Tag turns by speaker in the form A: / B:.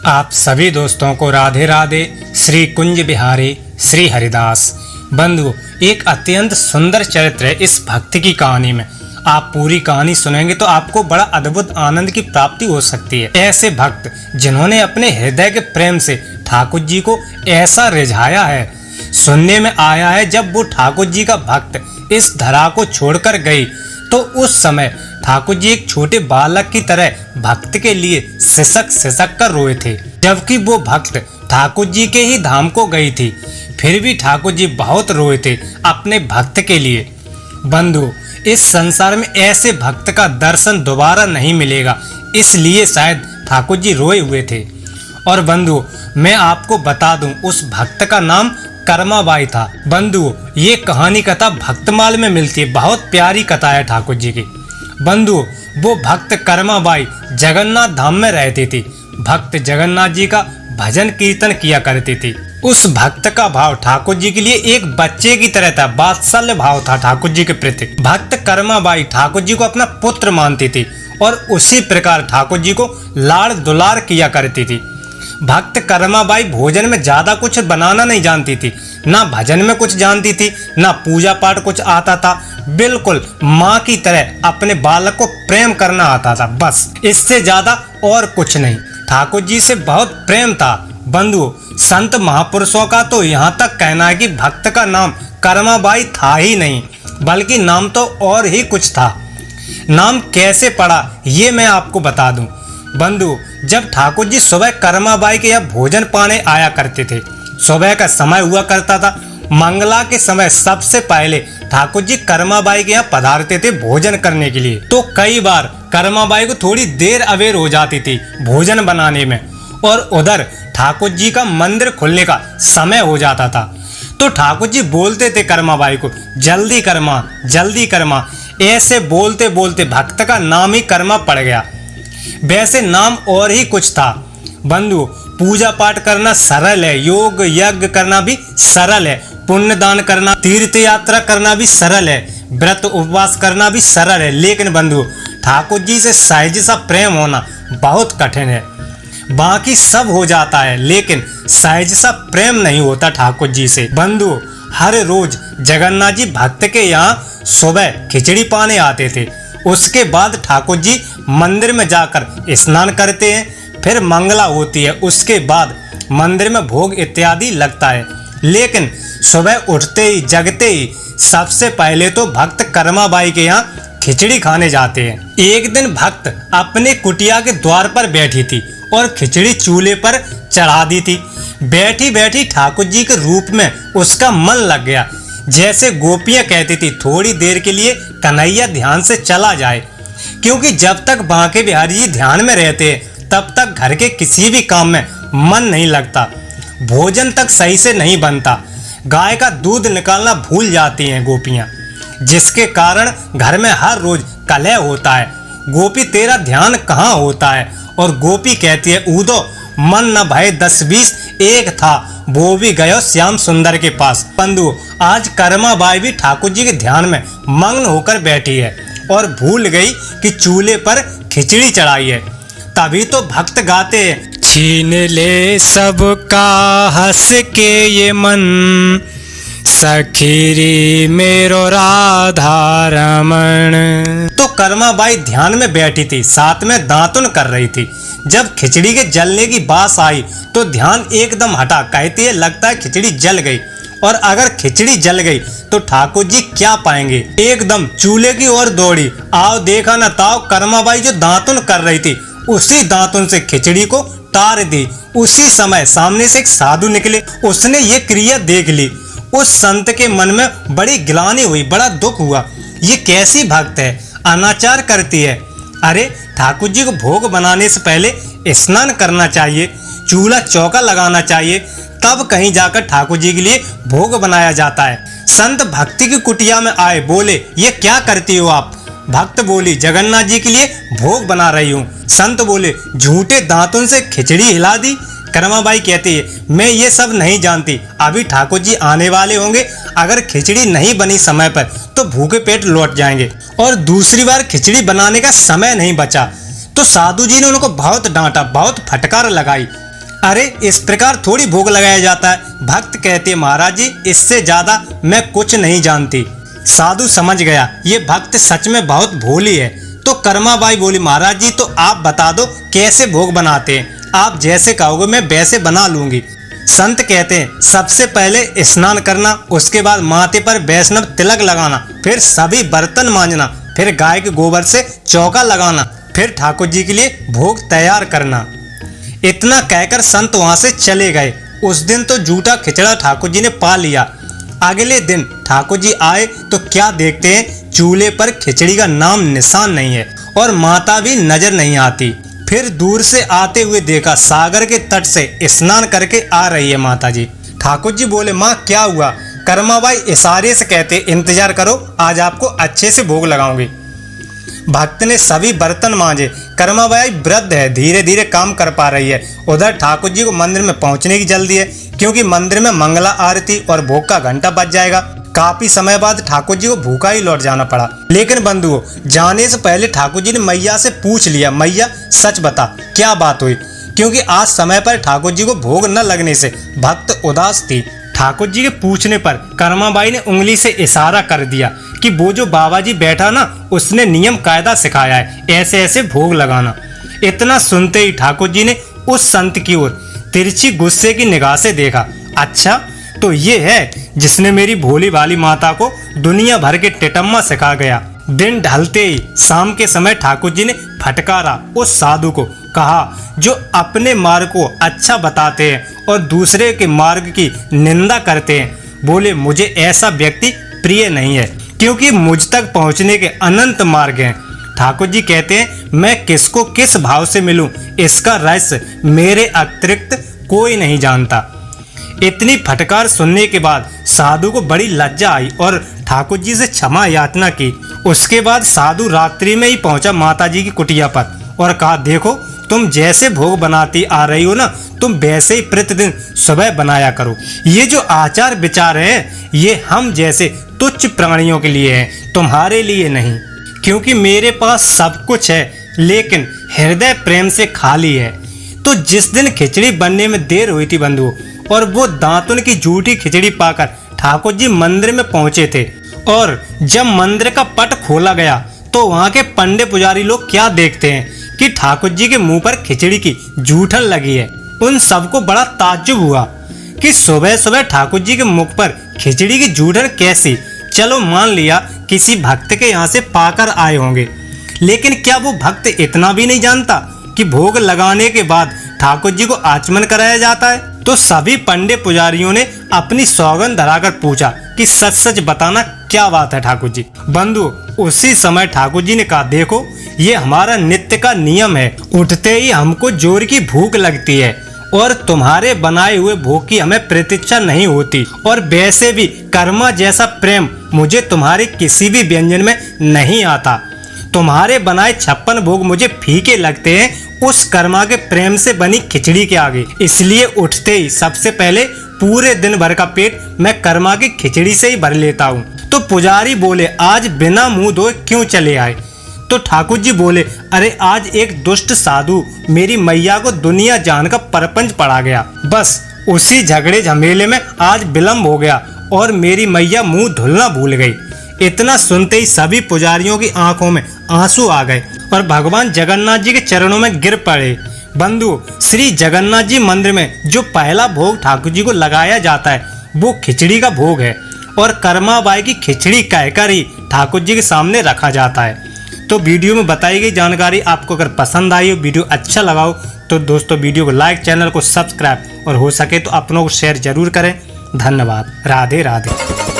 A: आप सभी दोस्तों को राधे राधे। श्री कुंज बिहारी श्री हरिदास। बंधु, एक अत्यंत सुंदर चरित्र है इस भक्त की कहानी में। आप पूरी कहानी सुनेंगे तो आपको बड़ा अद्भुत आनंद की प्राप्ति हो सकती है। ऐसे भक्त जिन्होंने अपने हृदय के प्रेम से ठाकुर जी को ऐसा रिझाया है। सुनने में आया है जब वो ठाकुर जी का भक्त इस धरा को छोड़कर गई तो उस समय ठाकुर जी एक छोटे बालक की तरह भक्त के लिए सिसक सिसक कर रोए थे। जबकि वो भक्त ठाकुर जी के ही धाम को गई थी, फिर भी ठाकुर जी बहुत रोए थे अपने भक्त के लिए। बंधु, इस संसार में ऐसे भक्त का दर्शन दोबारा नहीं मिलेगा, इसलिए शायद ठाकुर जी रोए हुए थे। और बंधु, मैं आपको बता दूं, उस भक्त का नाम कर्माबाई था। बंधु, ये कहानी कथा भक्तमाल में मिलती है। बहुत प्यारी कथा है ठाकुर जी की। बंधु, वो भक्त कर्माबाई जगन्नाथ धाम में रहती थी। भक्त जगन्नाथ जी का भजन कीर्तन किया करती थी। उस भक्त का भाव ठाकुर जी के लिए एक बच्चे की तरह था। वात्सल्य भाव था ठाकुर जी के प्रति। भक्त कर्माबाई ठाकुर जी को अपना पुत्र मानती थी और उसी प्रकार ठाकुर जी को लाड़ दुलार किया करती थी। भक्त कर्माबाई भोजन में ज्यादा कुछ बनाना नहीं जानती थी, ना भजन में कुछ जानती थी, ना पूजा पाठ कुछ आता था। बिल्कुल माँ की तरह अपने बालक को प्रेम करना आता था, बस इससे ज्यादा और कुछ नहीं। ठाकुर जी से बहुत प्रेम था। बंधु, संत महापुरुषों का तो यहाँ तक कहना है कि भक्त का नाम कर्माबाई था ही नहीं, बल्कि नाम तो और ही कुछ था। नाम कैसे पड़ा ये मैं आपको बता दूं। बंधु, जब ठाकुर जी सुबह कर्माबाई के यहाँ भोजन पाने आया करते थे, सुबह का समय हुआ करता था। मंगला के समय सबसे पहले ठाकुर जी कर्माबाई के यहाँ पधारते थे भोजन करने के लिए। तो कई बार कर्माबाई को थोड़ी देर अबेर हो जाती थी भोजन बनाने में, और उधर ठाकुर जी का मंदिर खुलने का समय हो जाता था। तो ठाकुर जी बोलते थे कर्माबाई को, जल्दी कर्मा, जल्दी कर्मा। ऐसे बोलते बोलते भक्त का नाम ही कर्मा पड़ गया। वैसे नाम और ही कुछ था। बंधु, पूजा पाठ करना सरल है, योग यज्ञ करना भी सरल है, पुण्य दान करना, तीर्थ यात्रा करना भी सरल है, व्रत उपवास करना भी सरल है। लेकिन बंधु, ठाकुर जी से सहज सा प्रेम होना बहुत कठिन है। बाकी सब हो जाता है, लेकिन सहज सा प्रेम नहीं होता ठाकुर जी से। बंधु, हर रोज जगन्नाथ जी भक्त के यहाँ सुबह खिचड़ी पाने आते थे। उसके बाद ठाकुर जी मंदिर में जाकर स्नान करते हैं, फिर मंगला होती है, उसके बाद मंदिर में भोग इत्यादि लगता है। लेकिन सुबह उठते ही जगते ही सबसे पहले तो भक्त कर्माबाई के यहाँ खिचड़ी खाने जाते हैं। एक दिन भक्त अपने कुटिया के द्वार पर बैठी थी और खिचड़ी चूल्हे पर चढ़ा दी थी। बैठी बैठी ठाकुर जी के रूप में उसका मन लग गया। जैसे गोपियां कहती थी, थोड़ी देर के लिए कन्हैया ध्यान से चला जाए, क्योंकि जब तक बांके बिहारी जी ध्यान में रहते हैं तब तक घर के किसी भी काम में मन नहीं लगता, भोजन तक सही से नहीं बनता, गाय का दूध निकालना भूल जाती हैं गोपियां, जिसके कारण घर में हर रोज कलह होता है। गोपी तेरा ध्यान कहाँ होता है? और गोपी कहती है, ऊदो मन न भय 10-20 एक था, वो भी गयो श्याम सुंदर के पास। बंधु, आज कर्माबाई भी ठाकुर जी के ध्यान में मग्न होकर बैठी है और भूल गई कि चूल्हे पर खिचड़ी चढ़ाई है। तभी तो भक्त गाते हैं, छीन ले सबका हंस के ये मन, सखीरी मेरो राधा रमण। तो कर्माबाई ध्यान में बैठी थी, साथ में दातुन कर रही थी। जब खिचड़ी के जलने की बात आई तो ध्यान एकदम हटा। कहती है, लगता है खिचड़ी जल गई। और अगर खिचड़ी जल गई तो ठाकुर जी क्या पाएंगे? एकदम चूल्हे की ओर दौड़ी। आओ देखा न ताओ, कर्माबाई जो दातुन कर रही थी उसी दातुन से खिचड़ी को तार दी। उसी समय सामने से एक साधु निकले, उसने ये क्रिया देख ली। उस संत के मन में बड़ी गिलानी हुई, बड़ा दुख हुआ। ये कैसी भक्त है, अनाचार करती है। अरे ठाकुर जी को भोग बनाने से पहले स्नान करना चाहिए, चूल्हा चौका लगाना चाहिए, तब कहीं जाकर ठाकुर जी के लिए भोग बनाया जाता है। संत भक्ति की कुटिया में आए, बोले, ये क्या करती हो आप? भक्त बोली, जगन्नाथ जी के लिए भोग बना रही हूँ। संत बोले, झूठे दांतों से खिचड़ी हिला दी, कर्माबाई कहती है, मैं ये सब नहीं जानती, अभी ठाकुर जी आने वाले होंगे, अगर खिचड़ी नहीं बनी समय पर तो भूखे पेट लौट जाएंगे और दूसरी बार खिचड़ी बनाने का समय नहीं बचा। तो साधु जी ने उनको बहुत डांटा, बहुत फटकार लगाई। अरे इस प्रकार थोड़ी भोग लगाया जाता है। भक्त कहते, महाराज जी इससे ज्यादा मैं कुछ नहीं जानती। साधु समझ गया ये भक्त सच में बहुत भोली है। तो कर्माबाई बोली, महाराज जी तो आप बता दो कैसे भोग बनाते हैं, आप जैसे कहोगे मैं वैसे बना लूंगी। संत कहते हैं सबसे पहले स्नान करना, उसके बाद माथे पर वैष्णव तिलक लगाना, फिर सभी बर्तन मांजना, फिर गाय के गोबर से चौका लगाना, फिर ठाकुर जी के लिए भोग तैयार करना। इतना कहकर संत वहां से चले गए। उस दिन तो जूठा खिचड़ा ठाकुर जी ने पा लिया। अगले दिन ठाकुर जी आए तो क्या देखते हैं, चूल्हे पर खिचड़ी का नाम निशान नहीं है और माता भी नजर नहीं आती। फिर दूर से आते हुए देखा, सागर के तट से स्नान करके आ रही है माता जी। ठाकुर जी बोले, माँ क्या हुआ? कर्माबाई इशारे से कहते, इंतजार करो, आज आपको अच्छे से भोग लगाऊंगी। भक्त ने सभी बर्तन मांजे। कर्माबाई वृद्ध है, धीरे धीरे काम कर पा रही है। उधर ठाकुर जी को मंदिर में पहुंचने की जल्दी है, क्योंकि मंदिर में मंगला आरती और भोग का घंटा बज जाएगा। काफी समय बाद ठाकुर जी को भूखा ही लौट जाना पड़ा। लेकिन बंधुओं, जाने से पहले ठाकुर जी ने मैया से पूछ लिया, मैया सच बता क्या बात हुई, क्योंकि आज समय पर ठाकुर जी को भोग न लगने से भक्त उदास थी। ठाकुर जी के पूछने पर कर्माबाई ने उंगली से इशारा कर दिया कि वो जो बाबा जी बैठा ना, उसने नियम कायदा सिखाया है, ऐसे ऐसे भोग लगाना। इतना सुनते ही ठाकुर जी ने उस संत की ओर तिरछी गुस्से की निगाह से देखा। अच्छा तो ये है जिसने मेरी भोली भाली माता को दुनिया भर के टिटम्मा सिखा गया। दिन ढलते ही शाम के समय ठाकुर जी ने फटकारा उस साधु को, कहा जो अपने मार्ग को अच्छा बताते हैं और दूसरे के मार्ग की निंदा करते हैं। बोले, मुझे ऐसा व्यक्ति प्रिय नहीं है, क्योंकि मुझ तक पहुंचने के अनंत मार्ग हैं। ठाकुर जी कहते हैं, मैं किसको किस भाव से मिलूं, इसका रहस्य मेरे अतिरिक्त कोई नहीं जानता। इतनी फटकार सुनने के बाद साधु को बड़ी लज्जा आई और ठाकुर जी से क्षमा याचना की। उसके बाद साधु रात्रि में ही पहुंचा माता जी की कुटिया पर और कहा, देखो तुम जैसे भोग बनाती आ रही हो ना, तुम वैसे ही प्रतिदिन सुबह बनाया करो। ये जो आचार विचार है ये हम जैसे तुच्छ प्राणियों के लिए है, तुम्हारे लिए नहीं। क्योंकि मेरे पास सब कुछ है, लेकिन हृदय प्रेम से खाली है। तो जिस दिन खिचड़ी बनने में देर हुई थी बंधुओं, और वो दांतुन की झूठी खिचड़ी पाकर ठाकुर जी मंदिर में पहुंचे थे, और जब मंदिर का पट खोला गया तो वहां के पंडे पुजारी लोग क्या देखते हैं कि ठाकुर जी के मुंह पर खिचड़ी की जूठन लगी है। उन सबको बड़ा ताज्जुब हुआ कि सुबह सुबह ठाकुर जी के मुख पर खिचड़ी की जूठन कैसी। चलो मान लिया किसी भक्त के यहाँ से पाकर आए होंगे, लेकिन क्या वो भक्त इतना भी नहीं जानता कि भोग लगाने के बाद ठाकुर जी को आचमन कराया जाता है? तो सभी पंडे पुजारियों ने अपनी सौगंध धराकर पूछा कि सच सच बताना क्या बात है ठाकुर जी। बंधु, उसी समय ठाकुर जी ने कहा, देखो ये हमारा नित्य का नियम है, उठते ही हमको जोर की भूख लगती है और तुम्हारे बनाए हुए भोग की हमें प्रतीक्षा नहीं होती, और वैसे भी कर्मा जैसा प्रेम मुझे तुम्हारे किसी भी व्यंजन में नहीं आता। तुम्हारे बनाए 56 भोग मुझे फीके लगते हैं उस कर्मा के प्रेम से बनी खिचड़ी के आगे। इसलिए उठते ही सबसे पहले पूरे दिन भर का पेट मैं कर्मा की खिचड़ी से ही भर लेता हूँ। तो पुजारी बोले, आज बिना मुंह धोए क्यों चले आए? तो ठाकुर जी बोले, अरे आज एक दुष्ट साधु मेरी मैया को दुनिया जान का परपंच पड़ा गया, बस उसी झगड़े झमेले में आज विलम्ब हो गया और मेरी मैया मुंह धुलना भूल गई। इतना सुनते ही सभी पुजारियों की आंखों में आंसू आ गए और भगवान जगन्नाथ जी के चरणों में गिर पड़े। बंधु, श्री जगन्नाथ जी मंदिर में जो पहला भोग ठाकुर जी को लगाया जाता है वो खिचड़ी का भोग है, और कर्माबाई की खिचड़ी कहकर ही ठाकुर जी के सामने रखा जाता है। तो वीडियो में बताई गई जानकारी आपको अगर पसंद आई हो, वीडियो अच्छा लगा हो, तो दोस्तों वीडियो को लाइक, चैनल को सब्सक्राइब और हो सके तो अपनों को शेयर जरूर करें। धन्यवाद। राधे राधे।